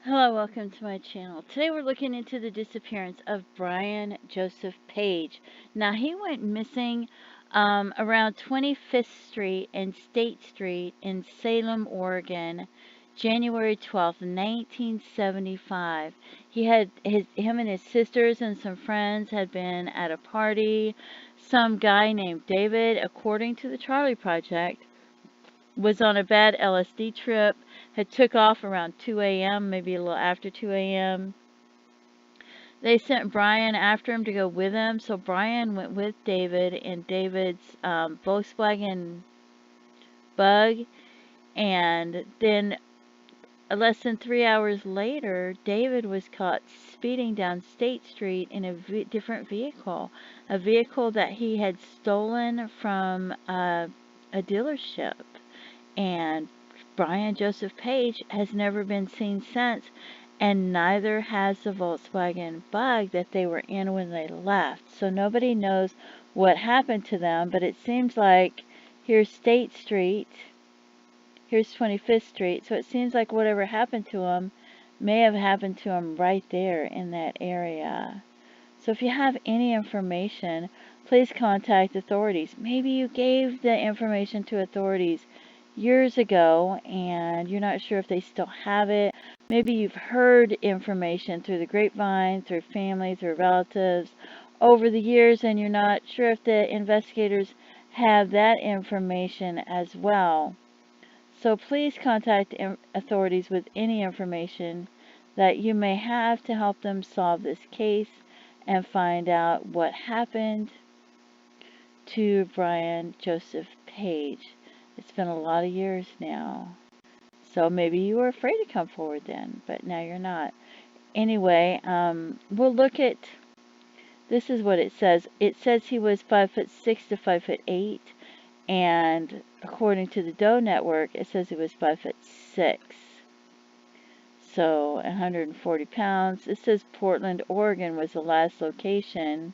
Hello, welcome to my channel. Today we're looking into the disappearance of Brian Joseph Page. Now, he went missing around 25th Street and State Street in Salem, Oregon, January 12th, 1975. Him and his sisters and some friends had been at a party. Some guy named David, according to the Charlie Project, was on a bad LSD trip, had took off around 2 a.m., maybe a little after 2 a.m. They sent Brian after him to go with him, so Brian went with David in David's Volkswagen Bug, and then less than 3 hours later, David was caught speeding down State Street in a different vehicle, a vehicle that he had stolen from a dealership. And Brian Joseph Page has never been seen since, and neither has the Volkswagen Bug that they were in when they left. So nobody knows what happened to them, but it seems like here's State Street, here's 25th Street, so it seems like whatever happened to them may have happened to them right there in that area. So if you have any information, please contact authorities. Maybe you gave the information to authorities years ago and you're not sure if they still have it. Maybe you've heard information through the grapevine, through family, through relatives over the years, and you're not sure if the investigators have that information as well. So please contact authorities with any information that you may have to help them solve this case and find out what happened to Brian Joseph Page. It's been a lot of years now. So maybe you were afraid to come forward then, but now you're not. Anyway, we'll look at, this is what it says. It says he was 5'6" to 5'8", and according to the Doe Network, it says he was 5'6". So 140 pounds. It says Portland, Oregon was the last location.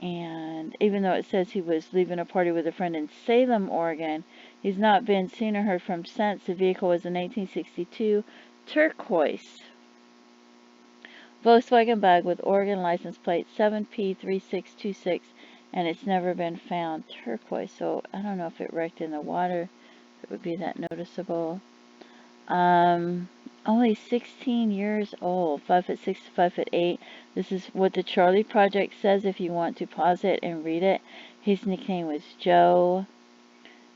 And even though it says he was leaving a party with a friend in Salem, Oregon, he's not been seen or heard from since. The vehicle was a 1962 turquoise Volkswagen Bug with Oregon license plate 7P3626, and it's never been found. Turquoise, so I don't know if it wrecked in the water, if it would be that noticeable. Only 16 years old, 5'6" to 5'8". This is what the Charlie Project says if you want to pause it and read it. His nickname was Joe.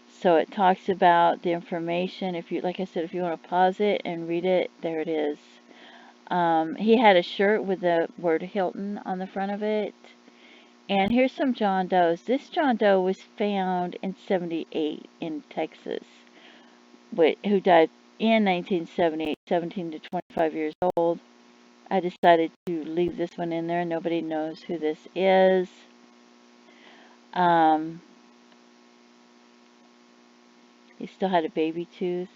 So it talks about the information. If you, like I said, if you want to pause it and read it, there it is. He had a shirt with the word Hilton on the front of it. And here's some John Does. This John Doe was found in 78 in Texas, who died in 1978, 17 to 25 years old. I decided to leave this one in there. Nobody knows who this is. He still had a baby tooth.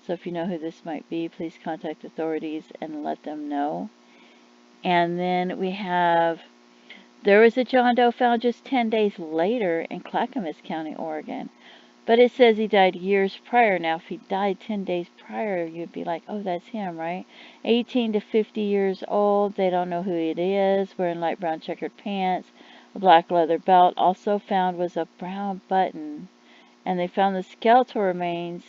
So if you know who this might be, please contact authorities and let them know. And then we have, there was a John Doe found just 10 days later in Clackamas County, Oregon. But it says he died years prior. Now, if he died 10 days prior, you'd be like, oh, that's him, right? 18 to 50 years old. They don't know who it is. Wearing light brown checkered pants, a black leather belt. Also found was a brown button. And they found the skeletal remains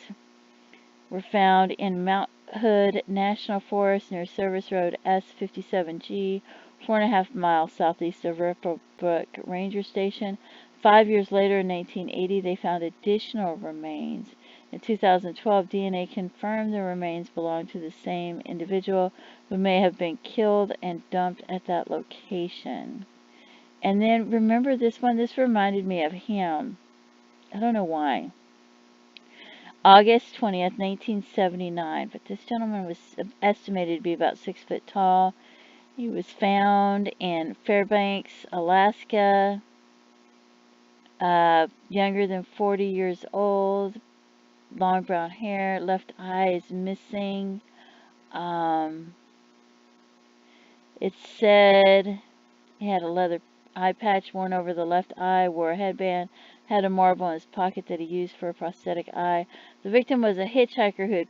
were found in Mount Hood National Forest near Service Road S57G, 4.5 miles southeast of Ripple Brook Ranger Station. 5 years later, in 1980, they found additional remains. In 2012, DNA confirmed the remains belonged to the same individual who may have been killed and dumped at that location. And then, remember this one? This reminded me of him. I don't know why. August 20th, 1979. But this gentleman was estimated to be about 6 foot tall. He was found in Fairbanks, Alaska. Younger than 40 years old, long brown hair, left eye is missing. It said he had a leather eye patch worn over the left eye, wore a headband, had a marble in his pocket that he used for a prosthetic eye. The victim was a hitchhiker who had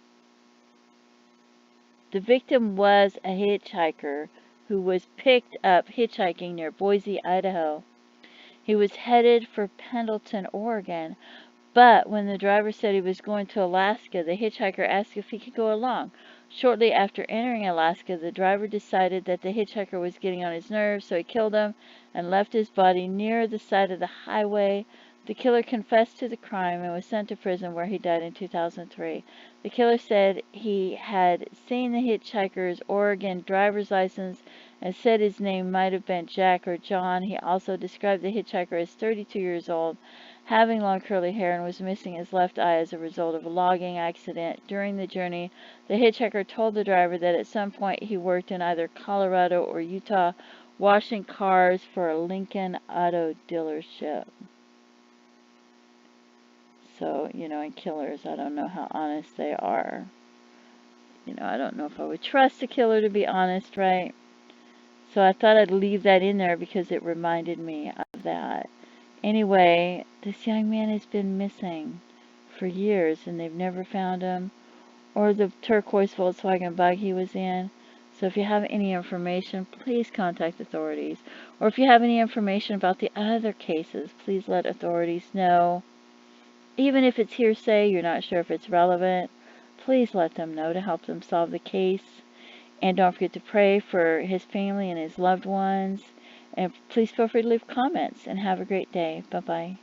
The victim was a hitchhiker who was picked up hitchhiking near Boise, Idaho. He was headed for Pendleton, Oregon, but when the driver said he was going to Alaska, the hitchhiker asked if he could go along. Shortly after entering Alaska, the driver decided that the hitchhiker was getting on his nerves, so he killed him and left his body near the side of the highway. The killer confessed to the crime and was sent to prison, where he died in 2003. The killer said he had seen the hitchhiker's Oregon driver's license and said his name might have been Jack or John. He also described the hitchhiker as 32 years old, having long curly hair, and was missing his left eye as a result of a logging accident. During the journey, the hitchhiker told the driver that at some point he worked in either Colorado or Utah washing cars for a Lincoln auto dealership. So, and killers, I don't know how honest they are. I don't know if I would trust a killer to be honest, right? So I thought I'd leave that in there because it reminded me of that. Anyway, this young man has been missing for years and they've never found him, or the turquoise Volkswagen Bug he was in. So if you have any information, please contact authorities. Or if you have any information about the other cases, please let authorities know. Even if it's hearsay, you're not sure if it's relevant, please let them know to help them solve the case. And don't forget to pray for his family and his loved ones. And please feel free to leave comments, and have a great day. Bye-bye.